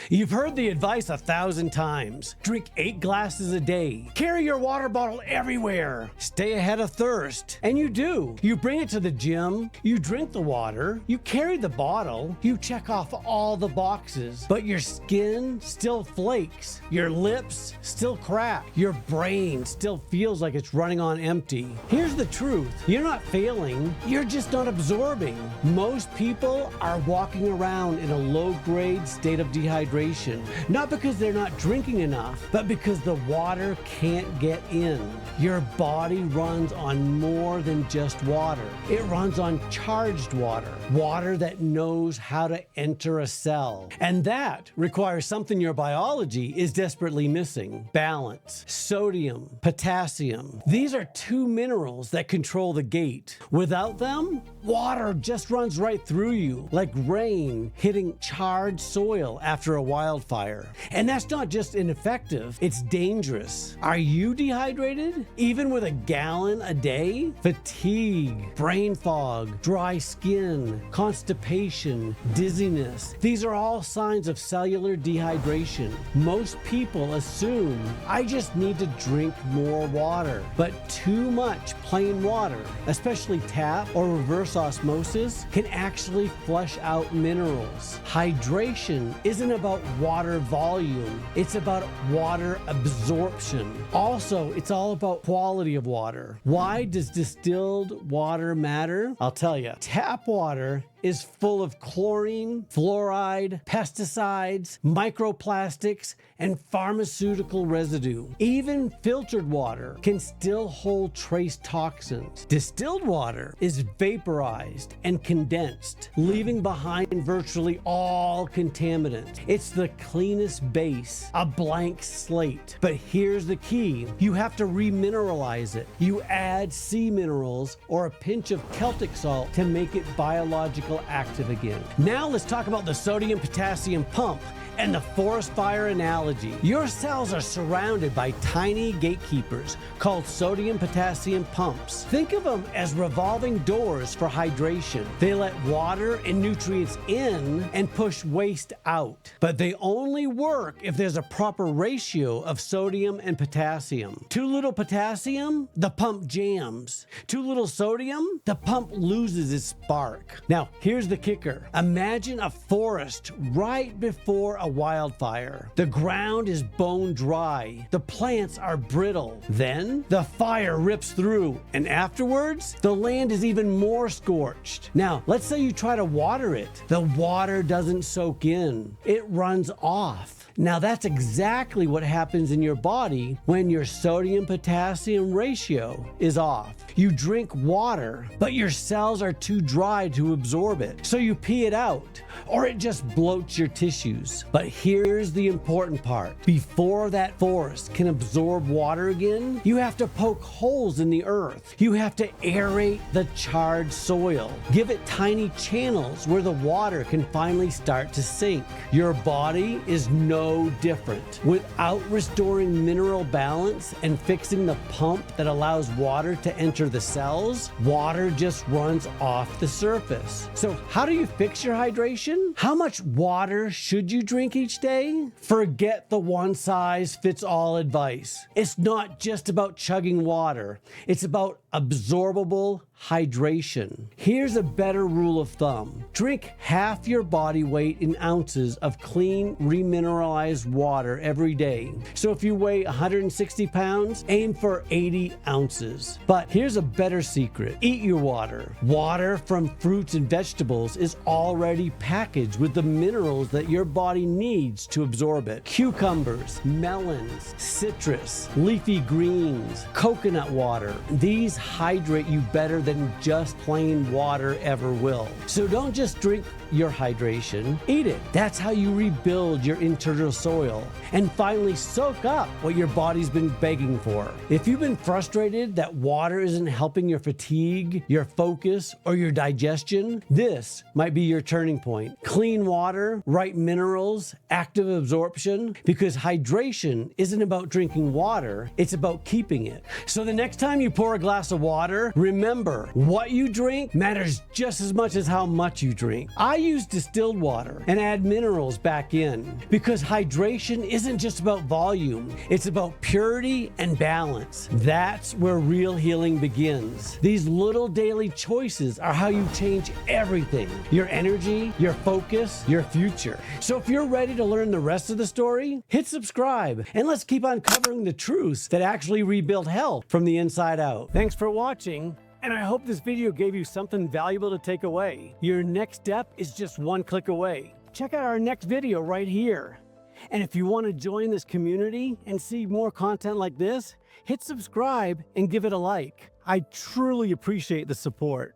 You've heard the advice 1,000 times. Drink 8 glasses a day. Carry your water bottle everywhere. Stay ahead of thirst. And you do. You bring it to the gym. You drink the water. You carry the bottle. You check off all the boxes. But your skin still flakes. Your lips still crack. Your brain still feels like it's running on empty. Here's the truth. You're not failing. You're just not absorbing. Most people are walking around in a low-grade state of dehydration, not because they're not drinking enough, but because the water can't get in. Your body runs on more than just water. It runs on charged water, water that knows how to enter a cell. And that requires something your biology is desperately missing: balance. Sodium, potassium. These are 2 minerals that control the gate. Without them, water just runs right through you, like rain hitting charred soil after a wildfire. And that's not just ineffective, it's dangerous. Are you dehydrated? Even with a gallon a day? Fatigue, brain fog, dry skin, constipation, dizziness. These are all signs of cellular dehydration. Most people assume, I just need to drink more water. But too much plain water, especially tap or reverse osmosis, can actually flush out minerals. Hydration isn't about water volume, it's about water absorption. Also, it's all about quality of water. Why does distilled water matter? I'll tell you. Tap water is full of chlorine, fluoride, pesticides, microplastics, and pharmaceutical residue. Even filtered water can still hold trace toxins. Distilled water is vaporized and condensed, leaving behind virtually all contaminants. It's the cleanest base, a blank slate. But here's the key: you have to remineralize it. You add sea minerals or a pinch of Celtic salt to make it biological active again. Now let's talk about the sodium-potassium pump and the forest fire analogy. Your cells are surrounded by tiny gatekeepers called sodium-potassium pumps. Think of them as revolving doors for hydration. They let water and nutrients in and push waste out. But they only work if there's a proper ratio of sodium and potassium. Too little potassium, the pump jams. Too little sodium, the pump loses its spark. Now, here's the kicker. Imagine a forest right before a wildfire. The ground is bone dry. The plants are brittle. Then the fire rips through, and afterwards, the land is even more scorched. Now, let's say you try to water it. The water doesn't soak in. It runs off. Now that's exactly what happens in your body when your sodium-potassium ratio is off. You drink water, but your cells are too dry to absorb it, so you pee it out, or it just bloats your tissues. But here's the important part. Before that forest can absorb water again, you have to poke holes in the earth. You have to aerate the charred soil. Give it tiny channels where the water can finally start to sink. Your body is no different. Without restoring mineral balance and fixing the pump that allows water to enter the cells, water just runs off the surface. So how do you fix your hydration? How much water should you drink each day? Forget the one-size-fits-all advice. It's not just about chugging water. It's about absorbable hydration. Here's a better rule of thumb. Drink half your body weight in ounces of clean, remineralized water every day. So if you weigh 160 pounds, aim for 80 ounces. But here's a better secret. Eat your water. Water from fruits and vegetables is already packaged with the minerals that your body needs to absorb it. Cucumbers, melons, citrus, leafy greens, coconut water. These hydrate you better than just plain water ever will. So don't just drink your hydration, eat it. That's how you rebuild your internal soil and finally soak up what your body's been begging for. If you've been frustrated that water isn't helping your fatigue, your focus, or your digestion, this might be your turning point. Clean water, right minerals, active absorption, because hydration isn't about drinking water, it's about keeping it. So the next time you pour a glass of water, remember, Remember, what you drink matters just as much as how much you drink. I use distilled water and add minerals back in because hydration isn't just about volume, it's about purity and balance. That's where real healing begins. These little daily choices are how you change everything: your energy, your focus, your future. So if you're ready to learn the rest of the story, hit subscribe and let's keep uncovering the truths that actually rebuild health from the inside out. Thanks for watching, and I hope this video gave you something valuable to take away. Your next step is just one click away. Check out our next video right here. And if you want to join this community and see more content like this, hit subscribe and give it a like. I truly appreciate the support.